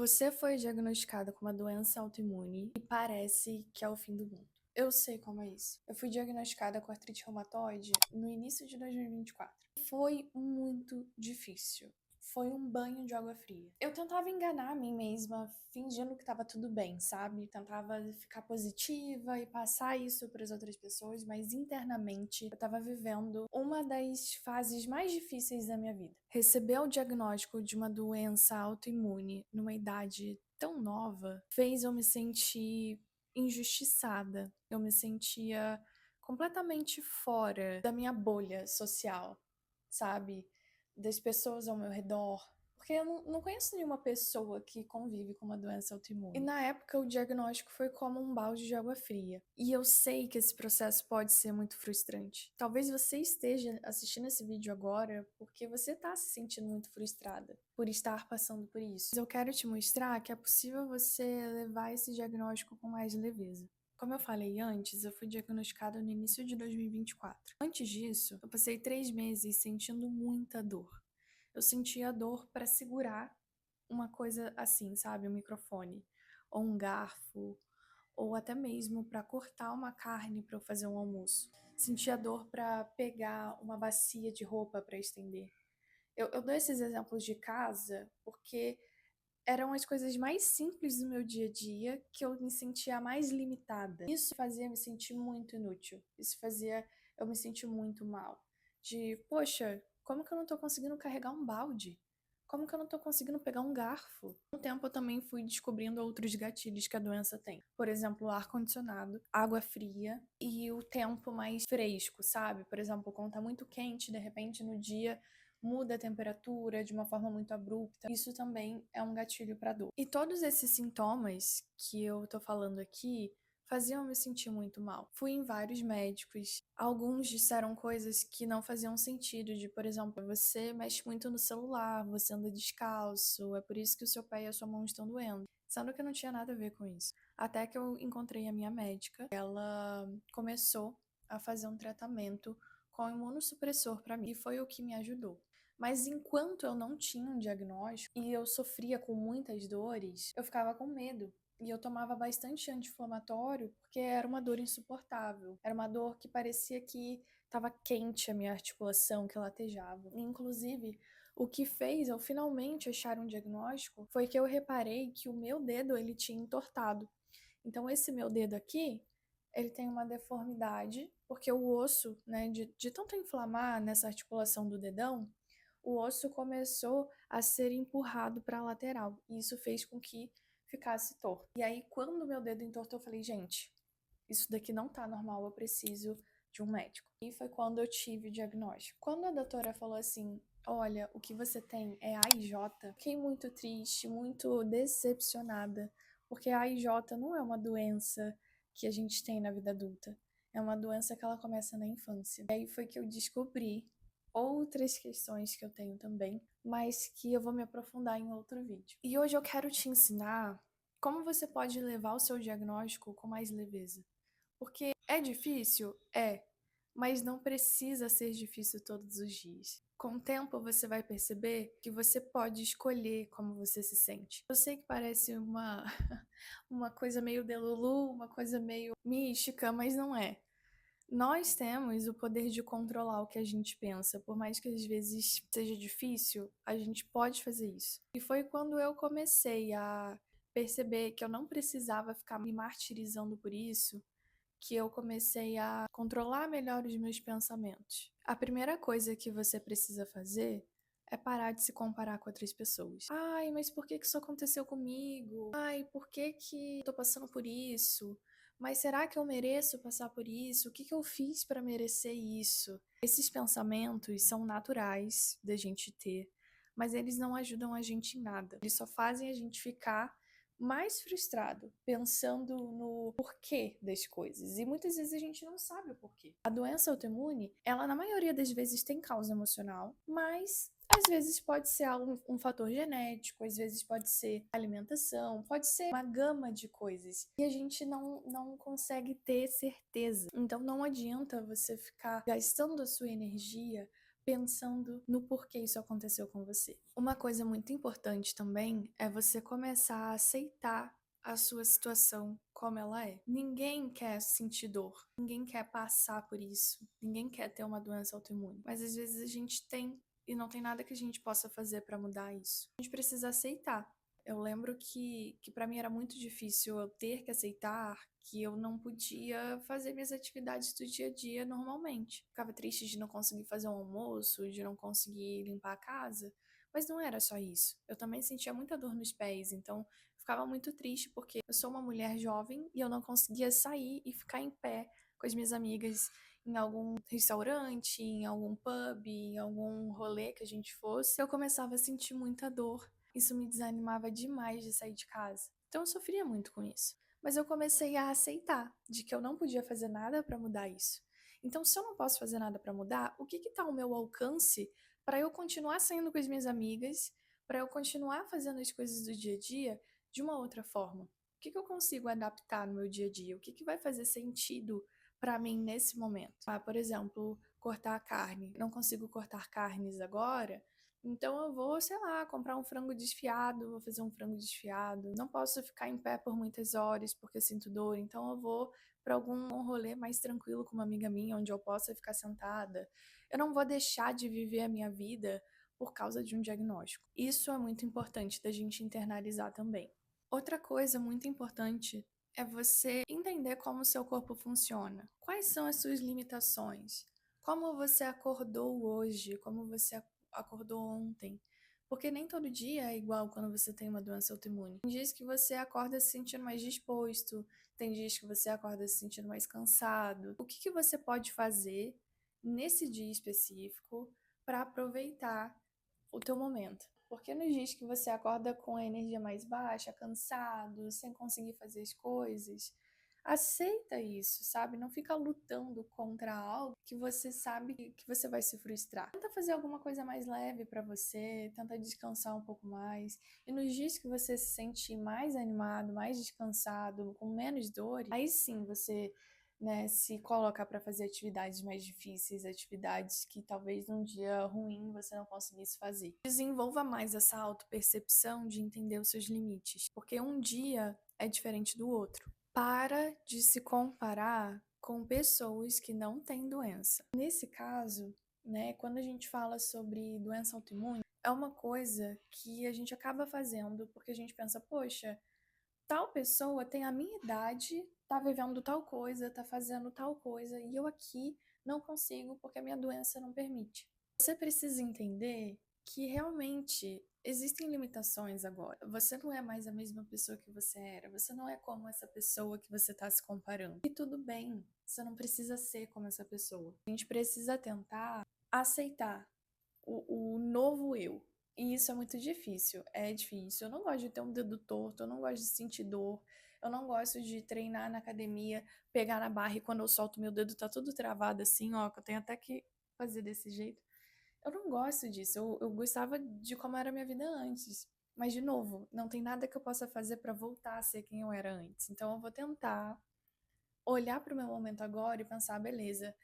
Você foi diagnosticada com uma doença autoimune e parece que é o fim do mundo. Eu sei como é isso. Eu fui diagnosticada com artrite reumatoide no início de 2024. Foi muito difícil. Foi um banho de água fria. Eu tentava enganar a mim mesma, fingindo que tava tudo bem, sabe? Tentava ficar positiva e passar isso para as outras pessoas, mas internamente eu tava vivendo uma das fases mais difíceis da minha vida. Receber o diagnóstico de uma doença autoimune numa idade tão nova fez eu me sentir injustiçada. Eu me sentia completamente fora da minha bolha social, sabe? Das pessoas ao meu redor. Porque eu não conheço nenhuma pessoa que convive com uma doença autoimune. E na época o diagnóstico foi como um balde de água fria. E eu sei que esse processo pode ser muito frustrante. Talvez você esteja assistindo esse vídeo agora porque você está se sentindo muito frustrada por estar passando por isso. Mas eu quero te mostrar que é possível você levar esse diagnóstico com mais leveza. Como eu falei antes, eu fui diagnosticada no início de 2024. Antes disso, eu passei 3 meses sentindo muita dor. Eu sentia dor para segurar uma coisa assim, sabe? Um microfone, ou um garfo, ou até mesmo para cortar uma carne para eu fazer um almoço. Sentia dor para pegar uma bacia de roupa para estender. Eu dou esses exemplos de casa porque eram as coisas mais simples do meu dia a dia que eu me sentia mais limitada. Isso fazia me sentir muito inútil. Isso fazia eu me sentir muito mal. De, poxa, como que eu não tô conseguindo carregar um balde? Como que eu não tô conseguindo pegar um garfo? Com o tempo eu também fui descobrindo outros gatilhos que a doença tem. Por exemplo, o ar-condicionado, água fria e o tempo mais fresco, sabe? Por exemplo, quando tá muito quente, de repente no dia muda a temperatura de uma forma muito abrupta, isso também é um gatilho para dor. E todos esses sintomas que eu tô falando aqui faziam eu me sentir muito mal. Fui em vários médicos, alguns disseram coisas que não faziam sentido, de, por exemplo, você mexe muito no celular, você anda descalço, é por isso que o seu pé e a sua mão estão doendo. Sendo que não tinha nada a ver com isso. Até que eu encontrei a minha médica, ela começou a fazer um tratamento com imunossupressor para mim, e foi o que me ajudou. Mas enquanto eu não tinha um diagnóstico e eu sofria com muitas dores, eu ficava com medo. E eu tomava bastante anti-inflamatório porque era uma dor insuportável. Era uma dor que parecia que estava quente a minha articulação, que latejava. Inclusive, o que fez eu finalmente achar um diagnóstico foi que eu reparei que o meu dedo ele tinha entortado. Então esse meu dedo aqui, ele tem uma deformidade, porque o osso, né, de tanto inflamar nessa articulação do dedão, o osso começou a ser empurrado para a lateral. E isso fez com que ficasse torto. E aí, quando o meu dedo entortou, eu falei, gente, isso daqui não tá normal, eu preciso de um médico. E foi quando eu tive o diagnóstico. Quando a doutora falou assim, olha, o que você tem é AIJ, fiquei muito triste, muito decepcionada, porque a AIJ não é uma doença que a gente tem na vida adulta. É uma doença que ela começa na infância. E aí foi que eu descobri outras questões que eu tenho também, mas que eu vou me aprofundar em outro vídeo. E hoje eu quero te ensinar como você pode levar o seu diagnóstico com mais leveza. Porque é difícil? É, mas não precisa ser difícil todos os dias. Com o tempo você vai perceber que você pode escolher como você se sente. Eu sei que parece uma, uma coisa meio delulu, uma coisa meio mística, mas não é. Nós temos o poder de controlar o que a gente pensa, por mais que às vezes seja difícil, a gente pode fazer isso. E foi quando eu comecei a perceber que eu não precisava ficar me martirizando por isso, que eu comecei a controlar melhor os meus pensamentos. A primeira coisa que você precisa fazer é parar de se comparar com outras pessoas. Ai, mas por que isso aconteceu comigo? Ai, por que eu tô passando por isso? Mas será que eu mereço passar por isso? O que eu fiz para merecer isso? Esses pensamentos são naturais da gente ter, mas eles não ajudam a gente em nada. Eles só fazem a gente ficar mais frustrado, pensando no porquê das coisas. E muitas vezes a gente não sabe o porquê. A doença autoimune, ela na maioria das vezes tem causa emocional, mas às vezes pode ser um fator genético, às vezes pode ser alimentação, pode ser uma gama de coisas. E a gente não consegue ter certeza. Então não adianta você ficar gastando a sua energia pensando no porquê isso aconteceu com você. Uma coisa muito importante também é você começar a aceitar a sua situação como ela é. Ninguém quer sentir dor, ninguém quer passar por isso, ninguém quer ter uma doença autoimune, mas às vezes a gente tem e não tem nada que a gente possa fazer para mudar isso. A gente precisa aceitar. Eu lembro que para mim era muito difícil eu ter que aceitar que eu não podia fazer minhas atividades do dia a dia normalmente. Ficava triste de não conseguir fazer um almoço, de não conseguir limpar a casa, mas não era só isso. Eu também sentia muita dor nos pés, então eu ficava muito triste porque eu sou uma mulher jovem e eu não conseguia sair e ficar em pé com as minhas amigas em algum restaurante, em algum pub, em algum rolê que a gente fosse. Eu começava a sentir muita dor. Isso me desanimava demais de sair de casa. Então eu sofria muito com isso. Mas eu comecei a aceitar de que eu não podia fazer nada para mudar isso. Então, se eu não posso fazer nada para mudar, o que está ao meu alcance para eu continuar saindo com as minhas amigas, para eu continuar fazendo as coisas do dia a dia de uma outra forma? O que eu consigo adaptar no meu dia a dia? O que vai fazer sentido para mim nesse momento? Por exemplo, cortar a carne. Não consigo cortar carnes agora, então eu vou, sei lá, comprar um frango desfiado, vou fazer um frango desfiado. Não posso ficar em pé por muitas horas porque eu sinto dor, então eu vou para algum rolê mais tranquilo com uma amiga minha, onde eu possa ficar sentada. Eu não vou deixar de viver a minha vida por causa de um diagnóstico. Isso é muito importante da gente internalizar também. Outra coisa muito importante é você entender como o seu corpo funciona. Quais são as suas limitações? Como você acordou hoje? Como você acordou ontem? Porque nem todo dia é igual quando você tem uma doença autoimune. Tem dias que você acorda se sentindo mais disposto, tem dias que você acorda se sentindo mais cansado. O que você pode fazer nesse dia específico para aproveitar o teu momento? Porque nos dias que você acorda com a energia mais baixa, cansado, sem conseguir fazer as coisas, aceita isso, sabe? Não fica lutando contra algo que você sabe que você vai se frustrar. Tenta fazer alguma coisa mais leve pra você, tenta descansar um pouco mais. E nos dias que você se sente mais animado, mais descansado, com menos dor, aí sim você, né, se colocar para fazer atividades mais difíceis, atividades que talvez num dia ruim você não conseguisse fazer. Desenvolva mais essa autopercepção de entender os seus limites, porque um dia é diferente do outro. Para de se comparar com pessoas que não têm doença. Nesse caso, né, quando a gente fala sobre doença autoimune, é uma coisa que a gente acaba fazendo porque a gente pensa, poxa, tal pessoa tem a minha idade, tá vivendo tal coisa, tá fazendo tal coisa, e eu aqui não consigo porque a minha doença não permite. Você precisa entender que realmente existem limitações agora. Você não é mais a mesma pessoa que você era, você não é como essa pessoa que você está se comparando. E tudo bem, você não precisa ser como essa pessoa. A gente precisa tentar aceitar o novo eu. E isso é muito difícil, é difícil. Eu não gosto de ter um dedo torto, eu não gosto de sentir dor, eu não gosto de treinar na academia, pegar na barra e quando eu solto meu dedo tá tudo travado assim, ó, que eu tenho até que fazer desse jeito. Eu não gosto disso, eu gostava de como era a minha vida antes. Mas, de novo, não tem nada que eu possa fazer pra voltar a ser quem eu era antes. Então, eu vou tentar olhar pro meu momento agora e pensar, beleza,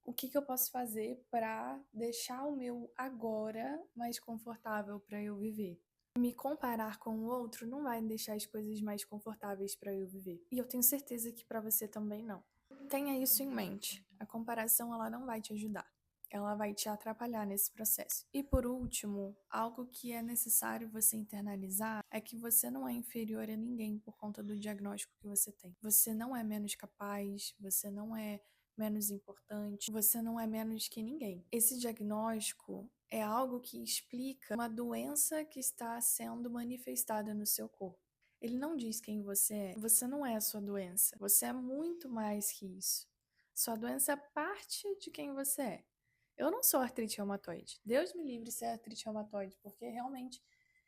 o que eu posso fazer para deixar o meu agora mais confortável para eu viver. Me comparar com o outro não vai deixar as coisas mais confortáveis para eu viver. E eu tenho certeza que para você também não. Tenha isso em mente. A comparação ela não vai te ajudar. Ela vai te atrapalhar nesse processo. E por último, algo que é necessário você internalizar é que você não é inferior a ninguém por conta do diagnóstico que você tem. Você não é menos capaz, você não é menos importante, você não é menos que ninguém. Esse diagnóstico é algo que explica uma doença que está sendo manifestada no seu corpo. Ele não diz quem você é. Você não é a sua doença. Você é muito mais que isso. Sua doença é parte de quem você é. Eu não sou artrite reumatoide. Deus me livre de ser artrite reumatoide, porque realmente,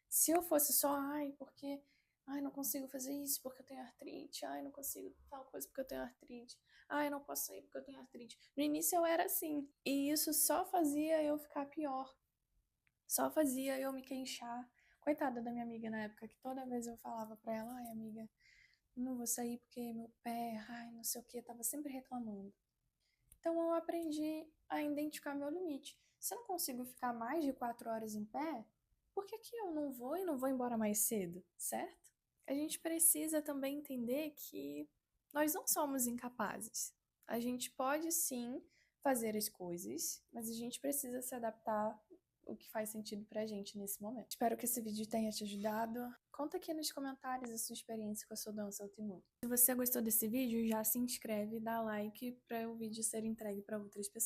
se eu fosse só, porque não consigo fazer isso porque eu tenho artrite, não consigo tal coisa porque eu tenho artrite, eu não posso sair porque eu tenho artrite. No início eu era assim, e isso só fazia eu ficar pior, só fazia eu me queixar. Coitada da minha amiga na época, que toda vez eu falava pra ela, amiga, não vou sair porque meu pé, não sei o que, tava sempre reclamando. Então eu aprendi a identificar meu limite. Se eu não consigo ficar mais de 4 horas em pé, por que que eu não vou e não vou embora mais cedo, certo? A gente precisa também entender que nós não somos incapazes. A gente pode sim fazer as coisas, mas a gente precisa se adaptar o que faz sentido pra gente nesse momento. Espero que esse vídeo tenha te ajudado. Conta aqui nos comentários a sua experiência com a sua doença autoimune. Se você gostou desse vídeo, já se inscreve e dá like para o vídeo ser entregue para outras pessoas.